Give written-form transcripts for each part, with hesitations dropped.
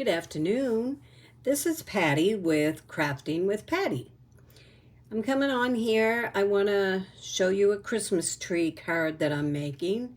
Good afternoon. This is Patty with Crafting with Patty. I'm coming on here. I want to show you a Christmas tree card that I'm making.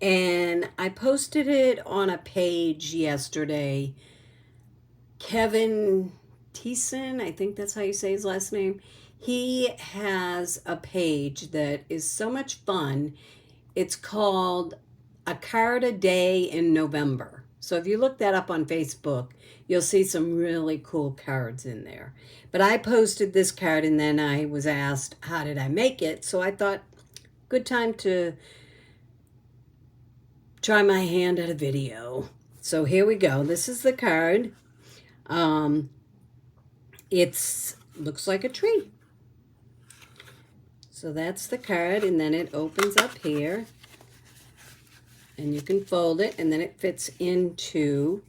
And I posted it on a page yesterday. Kevin Thiessen, I think that's how you say his last name. He has a page that is so much fun. It's called A Card a Day in November. So if you look that up on Facebook, you'll see some really cool cards in there. But I posted this card and then I was asked, how did I make it? So I thought, good time to try my hand at a video. So here we go. This is the card. It looks like a tree. So that's the card, and then it opens up here. And you can fold it, and then it fits into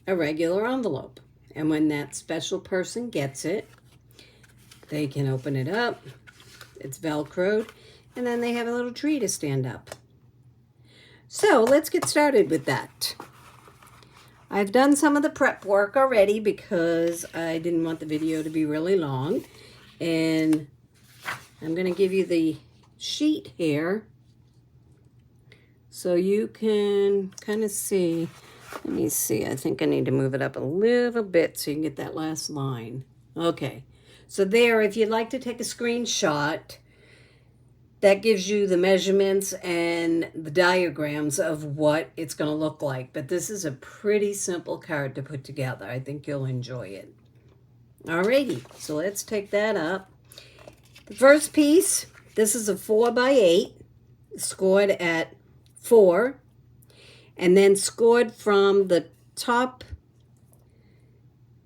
a regular envelope. And when that special person gets it, they can open it up. It's Velcroed, and then they have a little tree to stand up. So let's get started with that. I've done some of the prep work already because I didn't want the video to be really long. And I'm going to give you the sheet here so you can kind of see. Let me see. I think I need to move it up a little bit so you can get that last line. Okay. So there, if you'd like to take a screenshot, that gives you the measurements and the diagrams of what it's going to look like. But this is a pretty simple card to put together. I think you'll enjoy it. Alrighty. So let's take that up. The first piece, this is a 4x8, scored at 4, and then scored from the top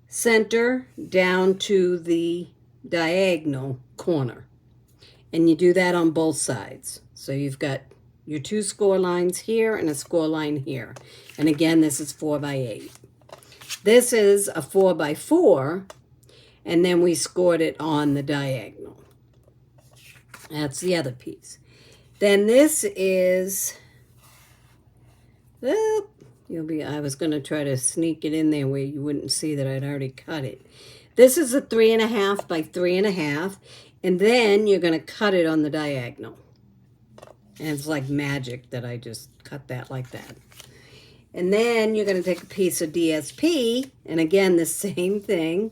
center down to the diagonal corner. And you do that on both sides. So you've got your two score lines here and a score line here. And again, this is 4x8. This is a 4x4, and then we scored it on the diagonal. That's the other piece. Then this is, I was going to try to sneak it in there where you wouldn't see that I'd already cut it. This is a 3.5 by 3.5, and then you're going to cut it on the diagonal. And it's like magic that I just cut that like that. And then you're going to take a piece of DSP, and again, the same thing.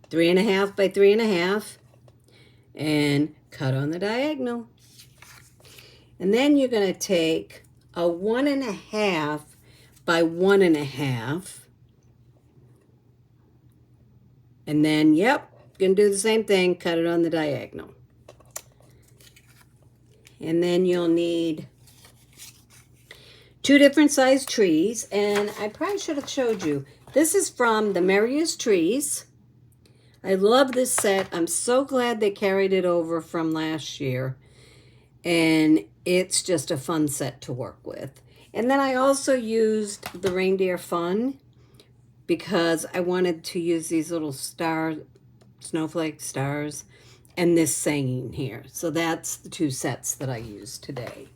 3.5 by 3.5. And cut on the diagonal. And then you're going to take a 1.5 by 1.5. And then, yep, going to do the same thing, cut it on the diagonal. And then you'll need 2 different size trees. And I probably should have showed you. This is from the Merriest Trees. I love this set. I'm so glad they carried it over from last year. And it's just a fun set to work with. And then I also used the Reindeer Fun because I wanted to use these little snowflake stars, and this singing here. So that's the 2 sets that I used today.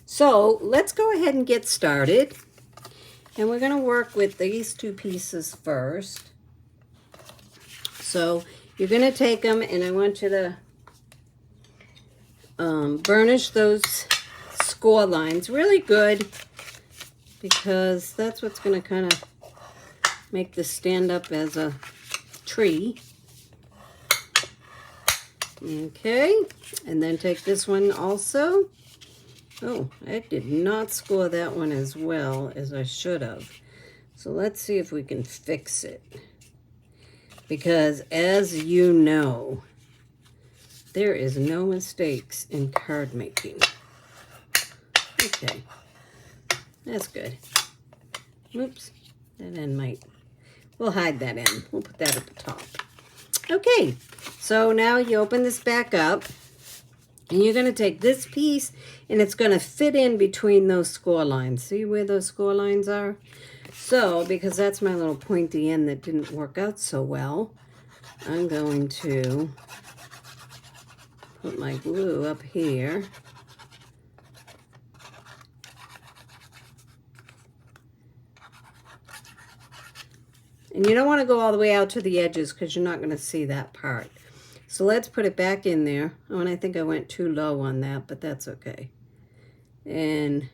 So let's go ahead and get started. And we're going to work with these 2 pieces first. So you're going to take them, and I want you to burnish those score lines really good, because that's what's going to kind of make this stand up as a tree. Okay, and then take this one also. Oh, I did not score that one as well as I should have. So let's see if we can fix it. Because as you know, there is no mistakes in card making. Okay, that's good. Oops, that end might, we'll hide that end. We'll put that at the top. Okay, so now you open this back up, and you're going to take this piece, and it's going to fit in between those score lines. See where those score lines are? So, because that's my little pointy end that didn't work out so well, I'm going to put my glue up here. And you don't want to go all the way out to the edges because you're not going to see that part. So let's put it back in there. Oh, and I think I went too low on that, but that's okay. And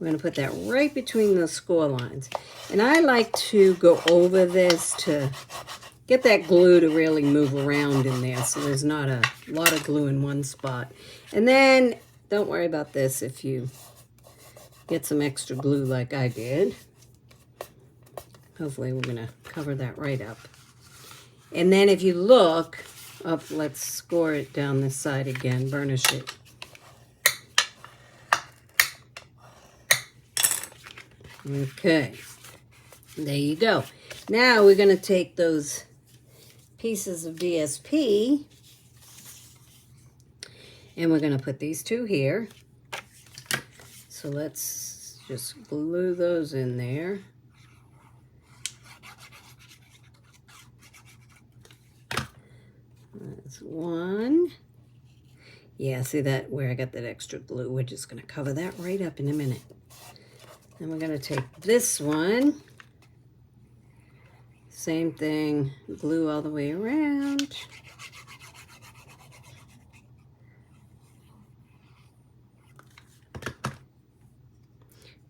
we're going to put that right between the score lines. And I like to go over this to get that glue to really move around in there so there's not a lot of glue in one spot. And then don't worry about this if you get some extra glue like I did. Hopefully we're going to cover that right up. And then if you look up, let's score it down this side again, burnish it. Okay, there you go. Now we're going to take those pieces of DSP and we're going to put these two here. So let's just glue those in there. That's one. Yeah, see that where I got that extra glue? We're just going to cover that right up in a minute. Then we're going to take this one. Same thing, glue all the way around.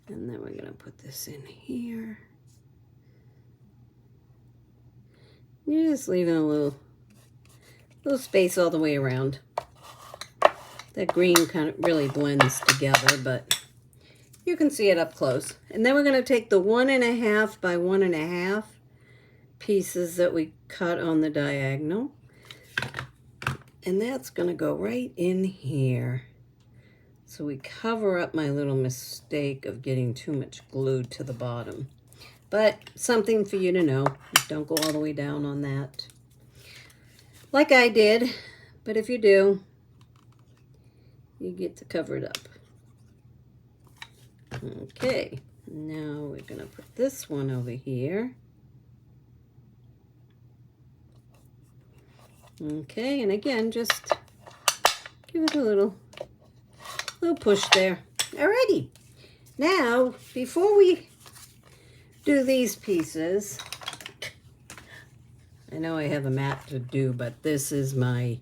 And then we're going to put this in here. You're just leaving a little space all the way around. That green kind of really blends together, but you can see it up close. And then we're going to take the 1.5 by 1.5 pieces that we cut on the diagonal. And that's going to go right in here. So we cover up my little mistake of getting too much glue to the bottom. But something for you to know. Don't go all the way down on that, like I did. But if you do, you get to cover it up. Okay, now we're going to put this one over here. Okay, and again, just give it a little push there. Alrighty. Now, before we do these pieces, I know I have a mat to do, but this is my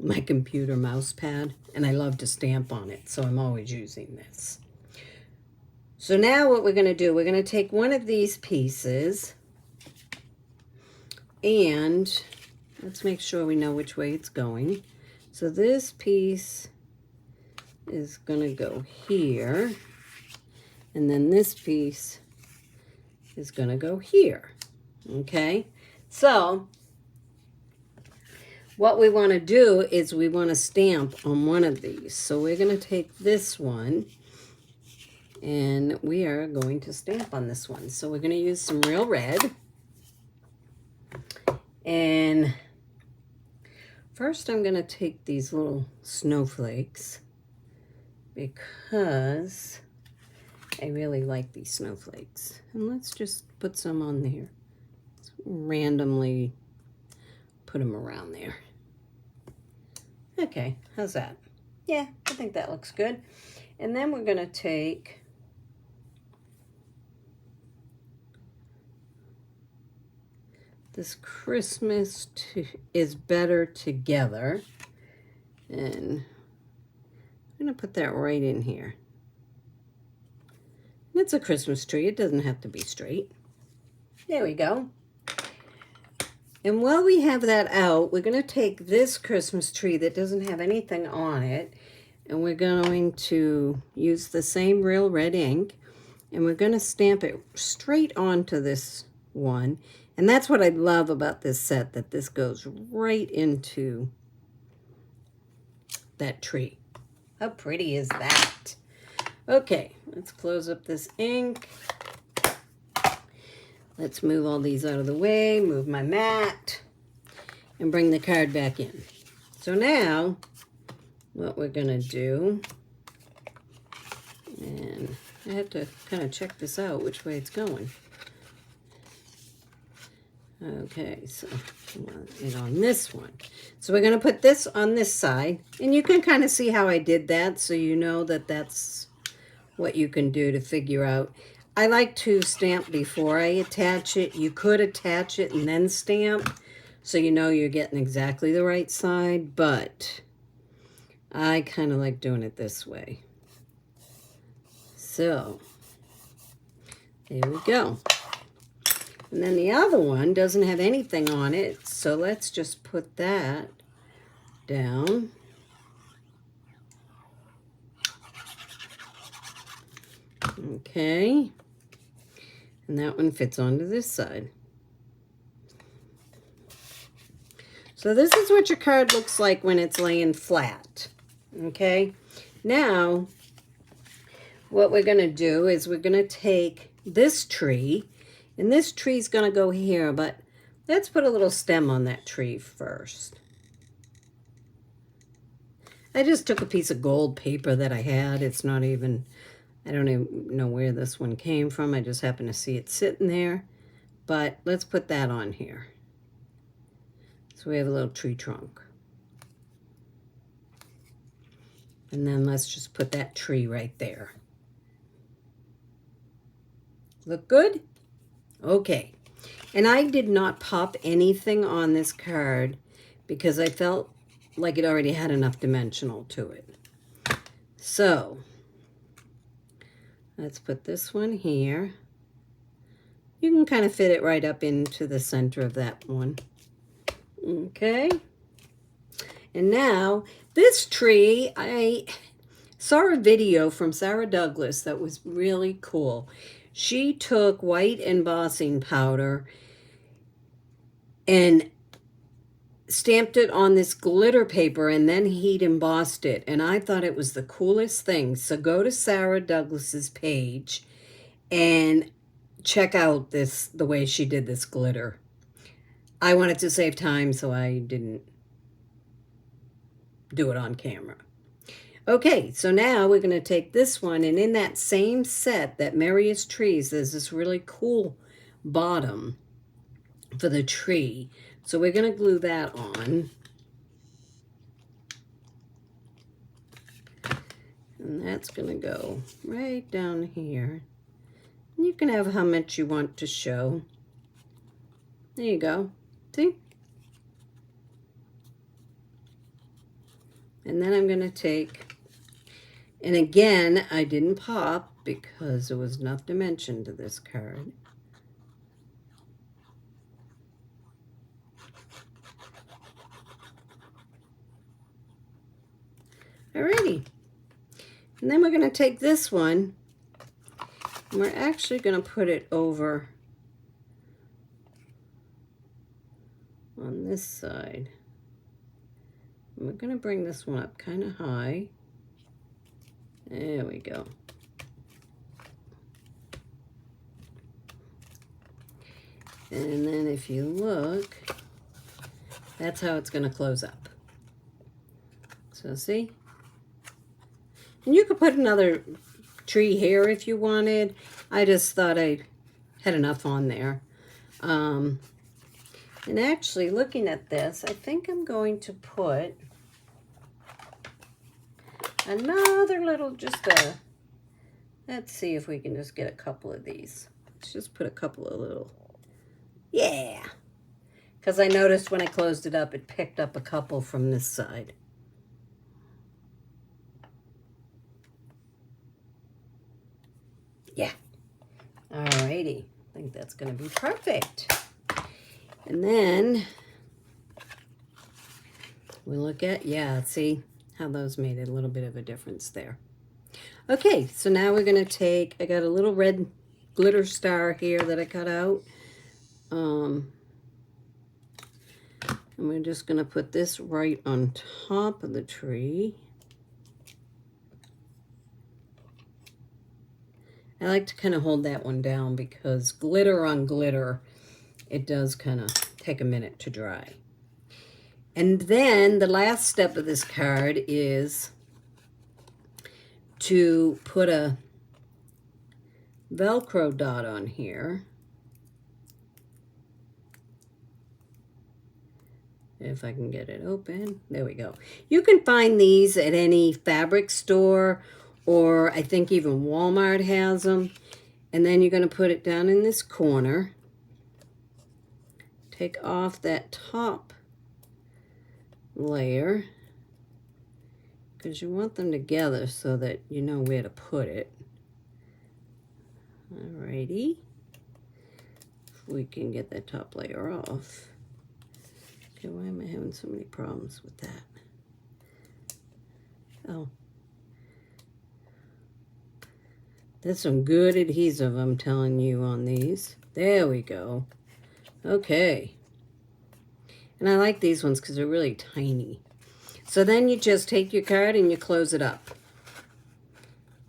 my computer mouse pad, and I love to stamp on it, so I'm always using this. So now what we're going to do, we're going to take one of these pieces, and let's make sure we know which way it's going. So this piece is going to go here, and then this piece is going to go here. Okay, so what we want to do is we want to stamp on one of these. So we're going to take this one and we are going to stamp on this one. So we're going to use some real red. And first I'm going to take these little snowflakes because I really like these snowflakes. And let's just put some on there. Let's randomly put them around there. Okay, how's that? Yeah, I think that looks good. And then we're going to take this Christmas is better together. And I'm going to put that right in here. And it's a Christmas tree. It doesn't have to be straight. There we go. And while we have that out, we're going to take this Christmas tree that doesn't have anything on it, and we're going to use the same real red ink, and we're going to stamp it straight onto this one. And that's what I love about this set, that this goes right into that tree. How pretty is that? Okay, let's close up this ink. Let's move all these out of the way, move my mat, and bring the card back in. So now, what we're going to do, and I have to kind of check this out, which way it's going. Okay, so and on this one. So we're going to put this on this side, and you can kind of see how I did that, so you know that that's what you can do to figure out. I like to stamp before I attach it. You could attach it and then stamp, so you know you're getting exactly the right side, but I kind of like doing it this way. So, there we go. And then the other one doesn't have anything on it, so let's just put that down. Okay. And that one fits onto this side. So this is what your card looks like when it's laying flat. Okay. Now, what we're going to do is we're going to take this tree, and this tree's going to go here, but let's put a little stem on that tree first. I just took a piece of gold paper that I had. It's not even, I don't even know where this one came from. I just happen to see it sitting there. But let's put that on here. So we have a little tree trunk. And then let's just put that tree right there. Look good? Okay. And I did not pop anything on this card because I felt like it already had enough dimensional to it. So, let's put this one here. You can kind of fit it right up into the center of that one. Okay. And now, this tree, I saw a video from Sarah Douglas that was really cool. She took white embossing powder and stamped it on this glitter paper, and then heat embossed it. And I thought it was the coolest thing. So go to Sarah Douglas's page and check out the way she did this glitter. I wanted to save time, so I didn't do it on camera. Okay, so now we're going to take this one, and in that same set, that Merriest Trees, there's this really cool bottom for the tree. So we're going to glue that on. And that's going to go right down here. And you can have how much you want to show. There you go. See? And then I'm going to take, and again, I didn't pop because there was enough dimension to this card. Alrighty. And then we're going to take this one, and we're actually going to put it over on this side. And we're going to bring this one up kind of high. There we go. And then if you look, that's how it's going to close up. So see? And you could put another tree here if you wanted. I just thought I had enough on there. And actually, looking at this, I think I'm going to put another little, let's see if we can just get a couple of these. Let's just put a couple of little, yeah. Because I noticed when I closed it up, it picked up a couple from this side. Yeah. Alrighty. I think that's going to be perfect. And then we look at, yeah, see how those made a little bit of a difference there. Okay, so now we're going to take, I got a little red glitter star here that I cut out. And we're just going to put this right on top of the tree. I like to kind of hold that one down because glitter on glitter, it does kind of take a minute to dry. And then the last step of this card is to put a Velcro dot on here. If I can get it open. There we go. You can find these at any fabric store, or I think even Walmart has them. And then you're going to put it down in this corner. Take off that top layer because you want them together so that you know where to put it. Alrighty. If we can get that top layer off. Okay, why am I having so many problems with that? Oh. There's some good adhesive, I'm telling you, on these. There we go. Okay. And I like these ones because they're really tiny. So then you just take your card and you close it up.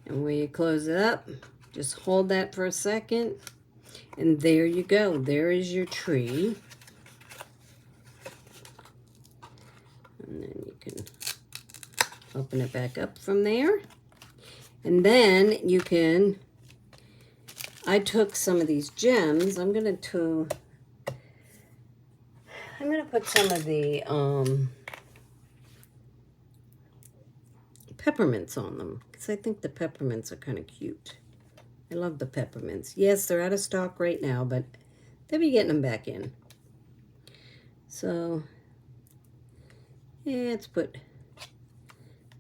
And when you close it up, just hold that for a second. And there you go. There is your tree. And then you can open it back up from there. And then you can, I took some of these gems. I'm going to put some of the peppermints on them because I think the peppermints are kind of cute. I love the peppermints. Yes, they're out of stock right now, but they'll be getting them back in. So, yeah, let's put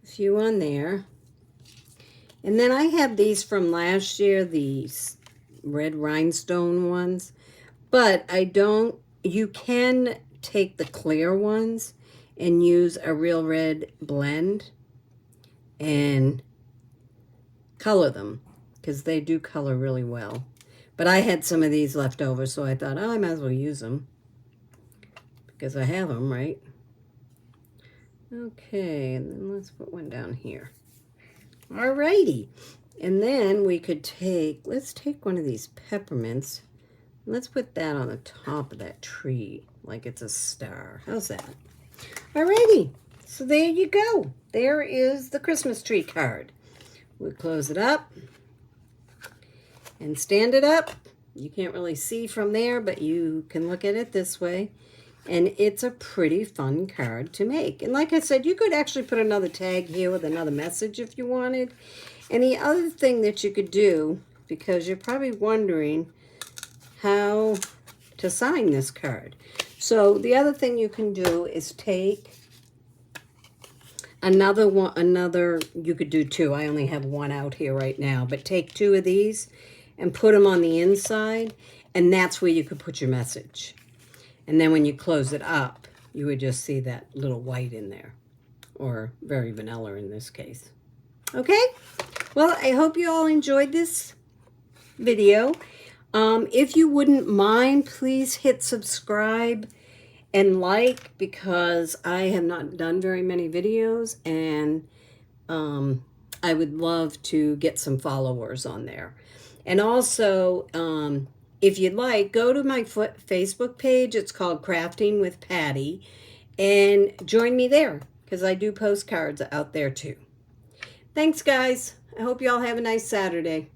a few on there. And then I had these from last year, these red rhinestone ones, but I don't, you can take the clear ones and use a real red blend and color them because they do color really well. But I had some of these left over, so I thought, oh, I might as well use them because I have them, right? Okay, and then let's put one down here. Alrighty, and then we could take, let's take one of these peppermints. Let's put that on the top of that tree, like it's a star. How's that? Alrighty, so there you go. There is the Christmas tree card. We'll close it up and stand it up. You can't really see from there, but you can look at it this way. And it's a pretty fun card to make. And like I said, you could actually put another tag here with another message if you wanted. And the other thing that you could do, because you're probably wondering how to sign this card. So the other thing you can do is take another one, you could do two. I only have one out here right now. But take two of these and put them on the inside. And that's where you could put your message. And then when you close it up, you would just see that little white in there, or very vanilla in this case. Okay? Well, I hope you all enjoyed this video. If you wouldn't mind, please hit subscribe and like, because I have not done very many videos, and I would love to get some followers on there. And also, if you'd like, go to my Facebook page. It's called Crafting with Patty, and join me there because I do postcards out there too. Thanks, guys. I hope you all have a nice Saturday.